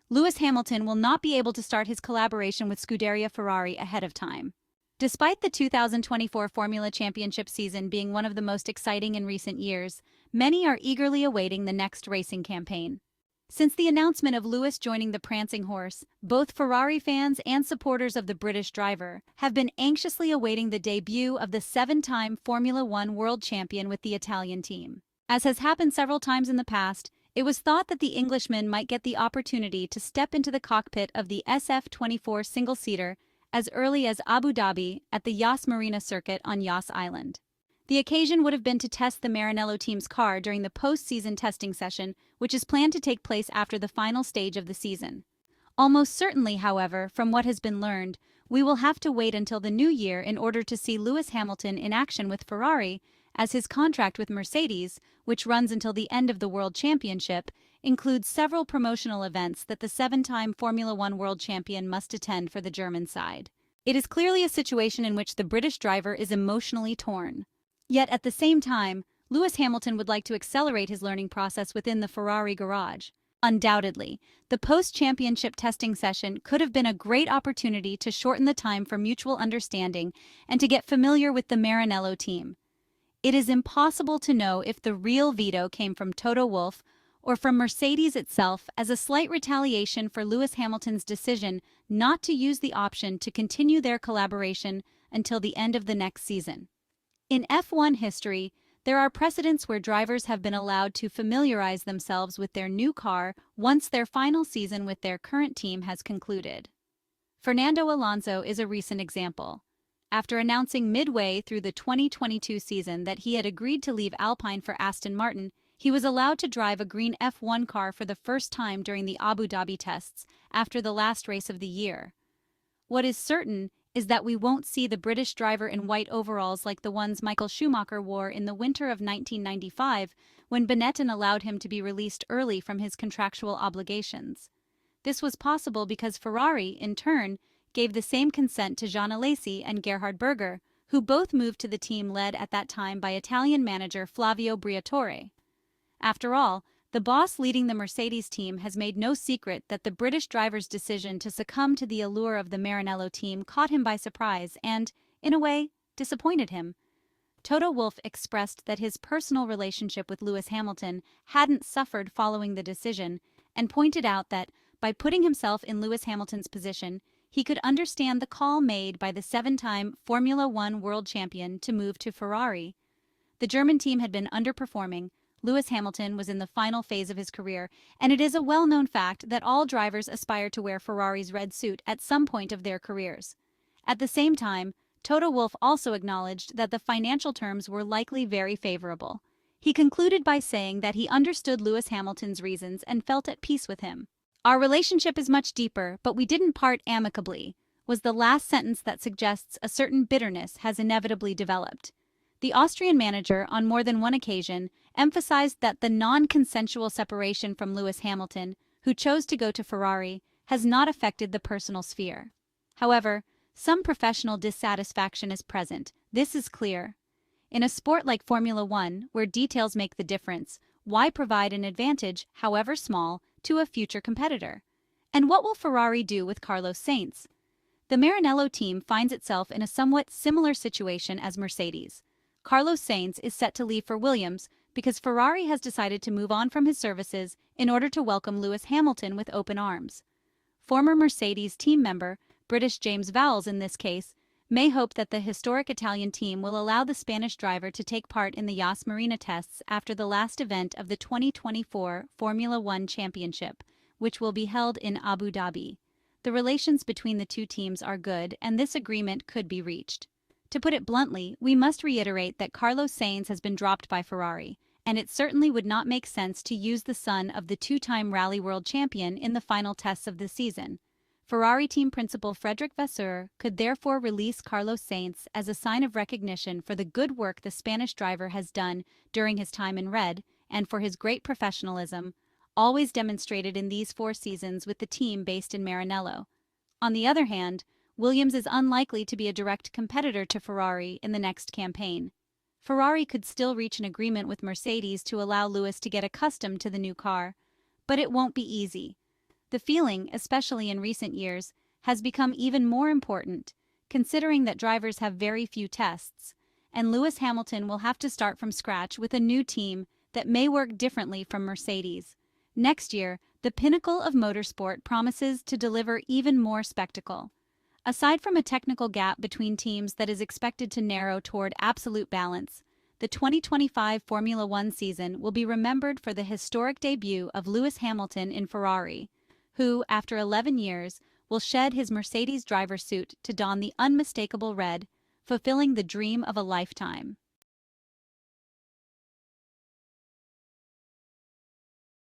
Lewis Hamilton will not be able to start his collaboration with Scuderia Ferrari ahead of time. Despite the 2024 Formula Championship season being one of the most exciting in recent years, many are eagerly awaiting the next racing campaign. Since the announcement of Lewis joining the prancing horse, both Ferrari fans and supporters of the British driver have been anxiously awaiting the debut of the seven-time Formula One world champion with the Italian team. As has happened several times in the past, it was thought that the Englishman might get the opportunity to step into the cockpit of the SF-24 single-seater as early as Abu Dhabi at the Yas Marina Circuit on Yas Island. The occasion would have been to test the Maranello team's car during the post-season testing session, which is planned to take place after the final stage of the season. Almost certainly, however, from what has been learned, we will have to wait until the new year in order to see Lewis Hamilton in action with Ferrari, as his contract with Mercedes, which runs until the end of the World Championship, includes several promotional events that the seven-time Formula One world champion must attend for the German side. It is clearly a situation in which the British driver is emotionally torn. Yet at the same time, Lewis Hamilton would like to accelerate his learning process within the Ferrari garage. Undoubtedly, the post-championship testing session could have been a great opportunity to shorten the time for mutual understanding and to get familiar with the Maranello team. It is impossible to know if the real veto came from Toto Wolff or from Mercedes itself as a slight retaliation for Lewis Hamilton's decision not to use the option to continue their collaboration until the end of the next season. In F1 history, there are precedents where drivers have been allowed to familiarize themselves with their new car once their final season with their current team has concluded. Fernando Alonso is a recent example. After announcing midway through the 2022 season that he had agreed to leave Alpine for Aston Martin, he was allowed to drive a green F1 car for the first time during the Abu Dhabi tests after the last race of the year. What is certain is that we won't see the British driver in white overalls like the ones Michael Schumacher wore in the winter of 1995 when Benetton allowed him to be released early from his contractual obligations. This was possible because Ferrari, in turn, gave the same consent to Jean Alesi and Gerhard Berger, who both moved to the team led at that time by Italian manager Flavio Briatore. After all, the boss leading the Mercedes team has made no secret that the British driver's decision to succumb to the allure of the Maranello team caught him by surprise and, in a way, disappointed him. Toto Wolff expressed that his personal relationship with Lewis Hamilton hadn't suffered following the decision and pointed out that, by putting himself in Lewis Hamilton's position, he could understand the call made by the seven-time Formula One world champion to move to Ferrari. The German team had been underperforming. Lewis Hamilton was in the final phase of his career, and it is a well-known fact that all drivers aspire to wear Ferrari's red suit at some point of their careers. At the same time, Toto Wolff also acknowledged that the financial terms were likely very favorable. He concluded by saying that he understood Lewis Hamilton's reasons and felt at peace with him. "Our relationship is much deeper, but we didn't part amicably," was the last sentence that suggests a certain bitterness has inevitably developed. The Austrian manager, on more than one occasion, emphasized that the non-consensual separation from Lewis Hamilton, who chose to go to Ferrari, has not affected the personal sphere. However, some professional dissatisfaction is present, this is clear. In a sport like Formula One, where details make the difference, why provide an advantage, however small, to a future competitor? And what will Ferrari do with Carlos Sainz? The Maranello team finds itself in a somewhat similar situation as Mercedes. Carlos Sainz is set to leave for Williams because Ferrari has decided to move on from his services in order to welcome Lewis Hamilton with open arms. Former Mercedes team member, British James Vowles in this case, may hope that the historic Italian team will allow the Spanish driver to take part in the Yas Marina tests after the last event of the 2024 Formula One Championship, which will be held in Abu Dhabi. The relations between the two teams are good, and this agreement could be reached. To put it bluntly, we must reiterate that Carlos Sainz has been dropped by Ferrari, and it certainly would not make sense to use the son of the two-time Rally World Champion in the final tests of the season. Ferrari team principal Frédéric Vasseur could therefore release Carlos Sainz as a sign of recognition for the good work the Spanish driver has done during his time in red and for his great professionalism, always demonstrated in these 4 seasons with the team based in Maranello. On the other hand, Williams is unlikely to be a direct competitor to Ferrari in the next campaign. Ferrari could still reach an agreement with Mercedes to allow Lewis to get accustomed to the new car, but it won't be easy. The feeling, especially in recent years, has become even more important, considering that drivers have very few tests, and Lewis Hamilton will have to start from scratch with a new team that may work differently from Mercedes. Next year, the pinnacle of motorsport promises to deliver even more spectacle. Aside from a technical gap between teams that is expected to narrow toward absolute balance, the 2025 Formula One season will be remembered for the historic debut of Lewis Hamilton in Ferrari, who, after 11 years, will shed his Mercedes driver suit to don the unmistakable red, fulfilling the dream of a lifetime.